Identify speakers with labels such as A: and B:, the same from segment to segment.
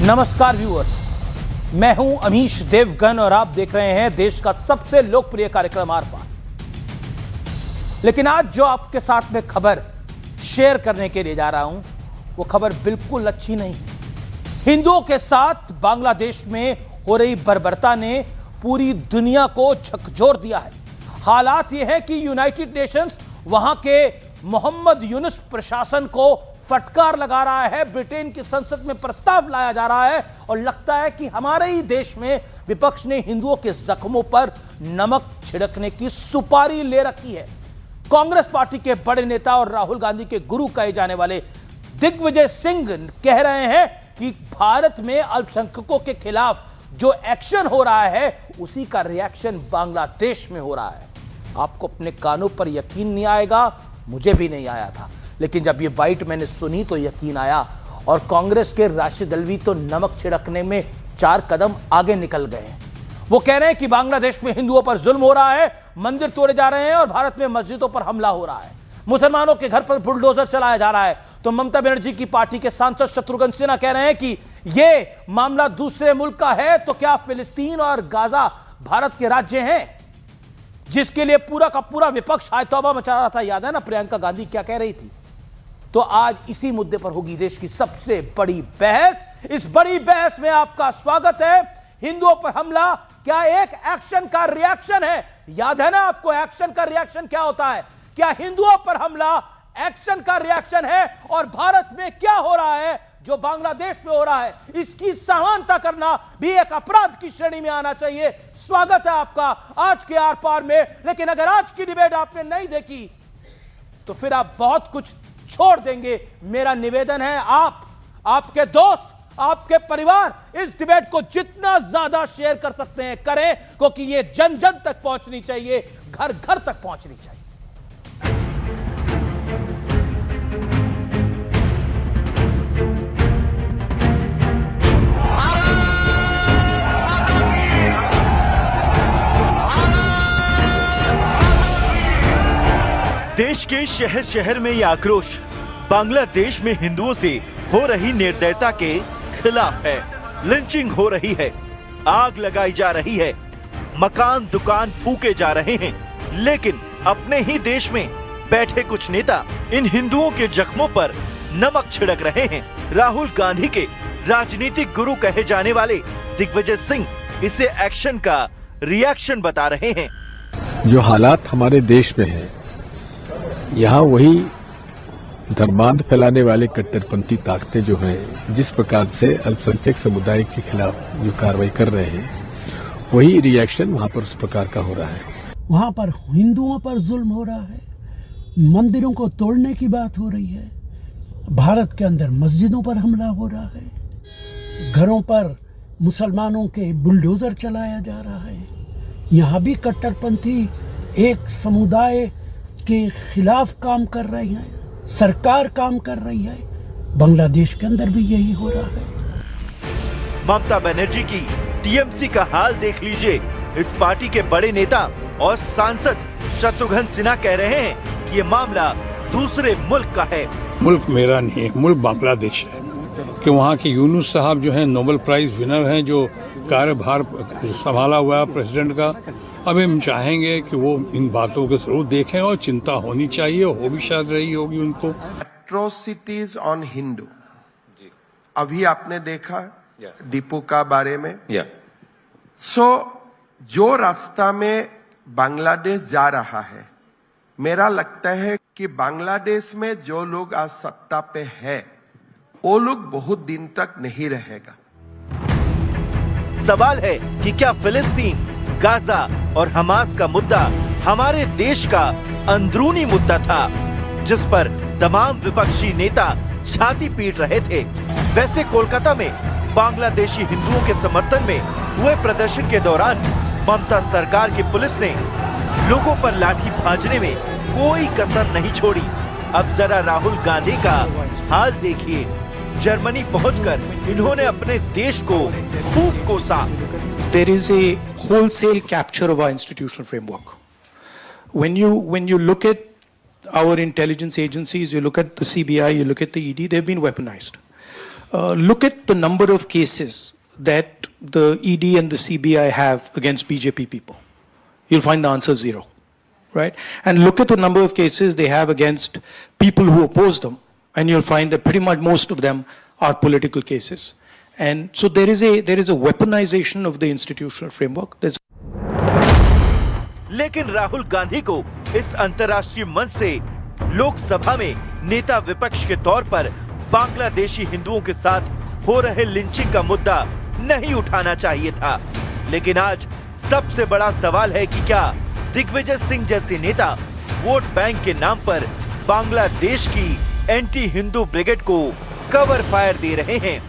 A: नमस्कार व्यूअर्स, मैं हूं अमीश देवगन और आप देख रहे हैं देश का सबसे लोकप्रिय कार्यक्रम आर पार। लेकिन आज जो आपके साथ में खबर शेयर करने के लिए जा रहा हूं, वो खबर बिल्कुल अच्छी नहीं है। हिंदुओं के साथ बांग्लादेश में हो रही बर्बरता ने पूरी दुनिया को झकझोर दिया है। हालात ये है कि यूनाइटेड नेशंस वहां के मोहम्मद यूनुस प्रशासन को फटकार लगा रहा है। ब्रिटेन की संसद में प्रस्ताव लाया जा रहा है और लगता है कि हमारे ही देश में विपक्ष ने हिंदुओं के जख्मों पर नमक छिड़कने की सुपारी ले रखी है। कांग्रेस पार्टी के बड़े नेता और राहुल गांधी के गुरु कहे जाने वाले दिग्विजय सिंह कह रहे हैं कि भारत में अल्पसंख्यकों के खिलाफ जो एक्शन हो रहा है उसी का रिएक्शन बांग्लादेश में हो रहा है। आपको अपने कानों पर यकीन नहीं आएगा, मुझे भी नहीं आया था, लेकिन जब ये बाइट मैंने सुनी तो यकीन आया। और कांग्रेस के राशिद अल्वी तो नमक छिड़कने में 4 कदम आगे निकल गए हैं। वो कह रहे हैं कि बांग्लादेश में हिंदुओं पर जुल्म हो रहा है, मंदिर तोड़े जा रहे हैं और भारत में मस्जिदों पर हमला हो रहा है, मुसलमानों के घर पर बुलडोजर चलाया जा रहा है। तो ममता बनर्जी की पार्टी के सांसद शत्रुघ्न सिन्हा कह रहे हैं कि ये मामला दूसरे मुल्क का है, तो क्या फिलिस्तीन और गाजा भारत के राज्य हैं, जिसके लिए पूरा का पूरा विपक्ष हाय तौबा मचा रहा था। याद है ना प्रियंका गांधी क्या कह रही थी? तो आज इसी मुद्दे पर होगी देश की सबसे बड़ी बहस। इस बड़ी बहस में आपका स्वागत है। हिंदुओं पर हमला क्या एक एक्शन का रिएक्शन है? याद है ना आपको एक्शन का रिएक्शन क्या होता है? क्या हिंदुओं पर हमला एक्शन का रिएक्शन है? और भारत में क्या हो रहा है जो बांग्लादेश में हो रहा है, इसकी समानता करना भी एक अपराध की श्रेणी में आना चाहिए। स्वागत है आपका आज के आर पार में। लेकिन अगर आज की डिबेट आपने नहीं देखी तो फिर आप बहुत कुछ छोड़ देंगे। मेरा निवेदन है आपके दोस्त, आपके परिवार इस डिबेट को जितना ज्यादा शेयर कर सकते हैं करें, क्योंकि ये जन जन तक पहुंचनी चाहिए, घर घर तक पहुंचनी चाहिए।
B: देश के शहर शहर में यह आक्रोश बांग्लादेश में हिंदुओं से हो रही निर्दयता के खिलाफ है। लिंचिंग हो रही है, आग लगाई जा रही है, मकान दुकान फूके जा रहे हैं, लेकिन अपने ही देश में बैठे कुछ नेता इन हिंदुओं के जख्मों पर नमक छिड़क रहे हैं। राहुल गांधी के राजनीतिक गुरु कहे जाने वाले दिग्विजय सिंह इसे एक्शन का रिएक्शन बता रहे हैं।
C: जो हालात हमारे देश में है, यहाँ वही धर्मांध फैलाने वाले कट्टरपंथी ताकतें जो हैं, जिस प्रकार से अल्पसंख्यक समुदाय के खिलाफ जो कार्रवाई कर रहे हैं, वही रिएक्शन वहाँ पर उस प्रकार का हो रहा है।
D: वहाँ पर हिंदुओं पर जुल्म हो रहा है, मंदिरों को तोड़ने की बात हो रही है, भारत के अंदर मस्जिदों पर हमला हो रहा है, घरों पर मुसलमानों के बुलडोजर चलाया जा रहा है। यहाँ भी कट्टरपंथी एक समुदाय के खिलाफ काम कर रहे हैं, सरकार काम कर रही है। बांग्लादेश के अंदर भी यही हो रहा है।
B: ममता बनर्जी की टीएमसी का हाल देख लीजिए। इस पार्टी के बड़े नेता और सांसद शत्रुघ्न सिन्हा कह रहे हैं कि ये मामला दूसरे मुल्क का है।
E: मुल्क मेरा नहीं है, मुल्क बांग्लादेश है। कि वहाँ के यूनुस साहब जो हैं नोबेल प्राइज विनर हैं, जो कार्यभार संभाला हुआ है प्रेसिडेंट का, अब हम चाहेंगे कि वो इन बातों को जरूर देखें और चिंता होनी चाहिए, हो भी शायद रही होगी उनको।
F: एट्रोसिटीज ऑन हिंदू, अभी आपने देखा डिपो का बारे में। जो रास्ता में बांग्लादेश जा रहा है, मेरा लगता है कि बांग्लादेश में जो लोग आज सत्ता पे है वो लोग बहुत दिन तक नहीं रहेगा।
B: सवाल है कि क्या फिलिस्तीन, गाजा और हमास का मुद्दा हमारे देश का अंदरूनी मुद्दा था, जिस पर तमाम विपक्षी नेता छाती पीट रहे थे। वैसे कोलकाता में बांग्लादेशी हिंदुओं के समर्थन में हुए प्रदर्शन के दौरान ममता सरकार की पुलिस ने लोगों पर लाठी भांजने में कोई कसर नहीं छोड़ी। अब जरा राहुल गांधी का हाल देखिए। जर्मनी पहुंचकर इन्होंने अपने देश को खूब कोसा।
G: There is a wholesale capture of our institutional framework. When you look at our intelligence agencies, you look at the CBI, you look at the ED, they've been weaponized. look at the number of cases that the ED and the CBI have against BJP people. You'll find the answer 0, right? And look at the number of cases they have against people who oppose them, and you'll find that pretty much most of them are political cases. And so there is a weaponization of the institutional framework.
B: लेकिन राहुल गांधी को इस अंतर्राष्ट्रीय मंच से लोकसभा में नेता विपक्ष के तौर पर बांग्लादेशी हिंदुओं के साथ हो रहे लिंचिंग का मुद्दा नहीं उठाना चाहिए था। लेकिन आज सबसे बड़ा सवाल है कि क्या दिग्विजय सिंह जैसे नेता वोट बैंक के नाम पर बांग्लादेश की एंटी हिंदू ब्रिगेड को कवर फायर दे रहे हैं।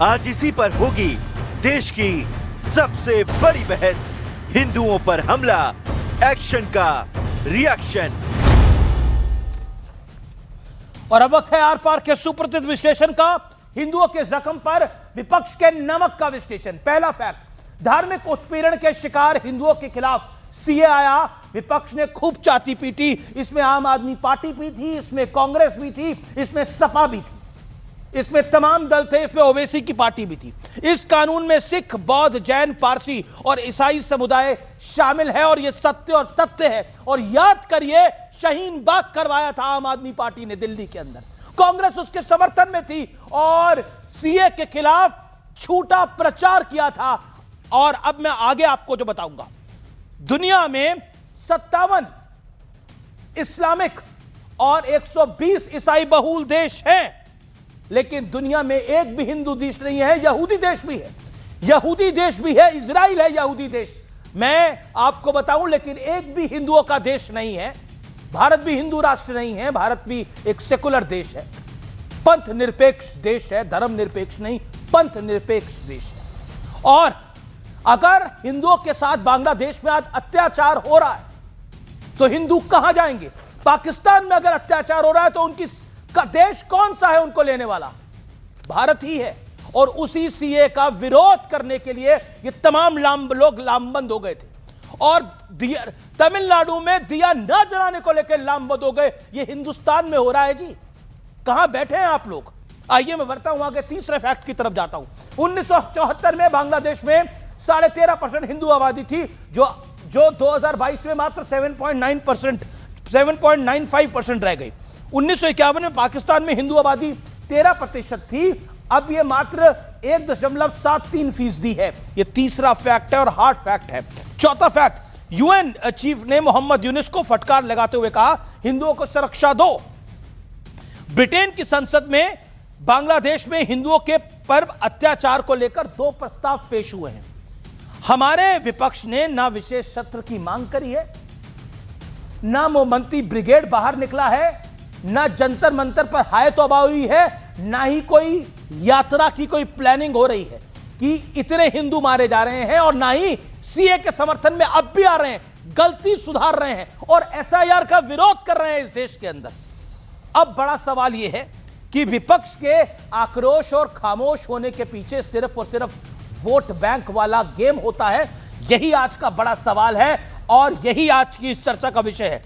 B: आज इसी पर होगी देश की सबसे बड़ी बहस, हिंदुओं पर हमला, एक्शन का रिएक्शन।
A: और अब वक्त है आर पार के सुप्रसिद्ध विश्लेषण का, हिंदुओं के जख्म पर विपक्ष के नमक का विश्लेषण। पहला फैक्ट, धार्मिक उत्पीड़न के शिकार हिंदुओं के खिलाफ सीए आया, विपक्ष ने खूब चाटी पीटी। इसमें आम आदमी पार्टी भी थी, इसमें कांग्रेस भी थी, इसमें सपा भी थी, इसमें तमाम दल थे, इसमें ओवैसी की पार्टी भी थी। इस कानून में सिख, बौद्ध, जैन, पारसी और ईसाई समुदाय शामिल है और यह सत्य और तथ्य है। और याद करिए, शाहीन बाग करवाया था आम आदमी पार्टी ने दिल्ली के अंदर, कांग्रेस उसके समर्थन में थी और सीए के खिलाफ झूठा प्रचार किया था। और अब मैं आगे आपको जो बताऊंगा, दुनिया में 57 इस्लामिक और 120 ईसाई बहुल देश हैं, लेकिन दुनिया में एक भी हिंदू देश नहीं है। यहूदी देश भी है, यहूदी देश भी है, इजराइल है यहूदी देश, मैं आपको बताऊं, लेकिन एक भी हिंदुओं का देश नहीं है। भारत भी हिंदू राष्ट्र नहीं है, भारत भी एक सेकुलर देश है, पंथ निरपेक्ष देश है, धर्म निरपेक्ष नहीं, पंथ निरपेक्ष देश है। और अगर हिंदुओं के साथ बांग्लादेश में आज अत्याचार हो रहा है तो हिंदू कहां जाएंगे? पाकिस्तान में अगर अत्याचार हो रहा है तो उनकी का देश कौन सा है उनको लेने वाला? भारत ही है। और उसी सीए का विरोध करने के लिए ये तमाम लोग लामबंद हो गए थे और तमिलनाडु में दिया न जलाने को लेकर लामबंद हो गए। ये हिंदुस्तान में हो रहा है जी, कहां बैठे हैं आप लोग? आइए मैं बढ़ता हूं आगे, तीसरे फैक्ट की तरफ जाता हूं। 1974 में बांग्लादेश में 13.5% हिंदू आबादी थी, जो 2022 में मात्र 7.95% रह गई। 1951 में पाकिस्तान में हिंदू आबादी 13% थी, अब यह मात्र 1.73% है। यह तीसरा फैक्ट है और हार्ड फैक्ट है। चौथा फैक्ट, यूएन चीफ ने मोहम्मद यूनुस को फटकार लगाते हुए कहा, हिंदुओं को सुरक्षा दो। ब्रिटेन की संसद में बांग्लादेश में हिंदुओं के पर अत्याचार को लेकर 2 प्रस्ताव पेश हुए हैं। हमारे विपक्ष ने ना विशेष सत्र की मांग करी है, ना मोमबत्ती ब्रिगेड बाहर निकला है, ना जंतर मंतर पर हाय तौबा हुई है, ना ही कोई यात्रा की कोई प्लानिंग हो रही है कि इतने हिंदू मारे जा रहे हैं, और ना ही सीए के समर्थन में अब भी आ रहे हैं, गलती सुधार रहे हैं और एसआईआर का विरोध कर रहे हैं इस देश के अंदर। अब बड़ा सवाल यह है कि विपक्ष के आक्रोश और खामोश होने के पीछे सिर्फ और सिर्फ वोट बैंक वाला गेम होता है, यही आज का बड़ा सवाल है और यही आज की इस चर्चा का विषय है।